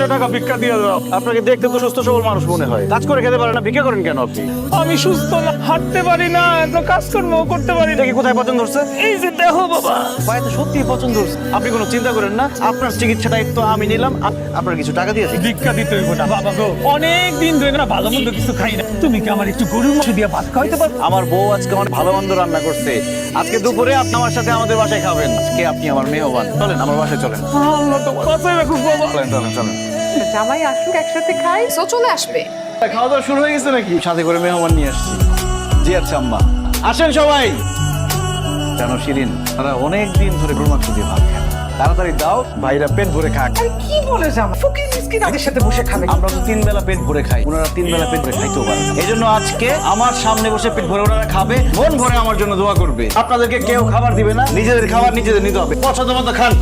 কয়টা টাকা ভিক্ষা দিয়ে দাও। আপনাকে দেখতে তো সুস্থ সবল মানুষ মনে হয়, কাজ করে খেতে পারেন না, ভিক্ষা করেন কেন আপনি? আমি সুস্থ না, হাঁটতে পারি না, এত কাজকর্ম করতে পারি না। এটা কি কোথায় পছন্দ হচ্ছে? এই যে দেখো বাবা, পায়ে তো সত্যিই পছন্দ হচ্ছে। আপনি কোনো চিন্তা করেন না, আপনার চিকিৎসা দায়িত্ব আমি নিলাম। আপনার কিছু টাকা দিয়েছি। ভিক্ষা দিতে হইব না বাবা গো, অনেক দিন ধরে না ভালো মন্দ কিছু খাই না। তুমি কি আমার একটু গরুর মাংস দিয়ে ভাত খাওয়াইতে পারো? আমার বউ আজকে অনেক ভালো মন্দ রান্না করছে। আজকে দুপুরে আপনি আমার সাথে আমাদের বাসায় খাবেন। আজকে আপনি আমার মেহমান, চলেন আমার বাসায় চলেন। আল্লাহ তোমার বাঁচাই রাখুক বাবা। চলেন চলেন চলেন। জামাই আসুক একসাথে খাই, সো চলে আসবে। খাওয়া দাওয়া শুরু হয়ে গেছে নাকি? সাথে করে মেহমান নিয়ে আসছি। জি আচ্ছা আম্মা, আসেন সবাই। কেন শিরিন, তারা অনেক দিন ধরে গরুর মাংস দিয়ে ভাত খায়। তাড়াতাড়ি দাও, ভাইরা পেট ভরে খাক। আরে কি বলে জামাই, ফকির মিসকিন আমাদের সাথে বসে খাবে। আমরা তো 3 বেলা পেট ভরে খাই, ওনারা 3 বেলা পেট ভরে খাইতেও পারে। এই জন্য আজকে আমার সামনে বসে পেট ভরে ওনারা খাবে, মন ভরে আমার জন্য দোয়া করবে। আপনাদেরকে কেউ খাবার দিবে না, নিজেদের খাবার নিজেদের নিতে হবে। পছন্দ মতো খান।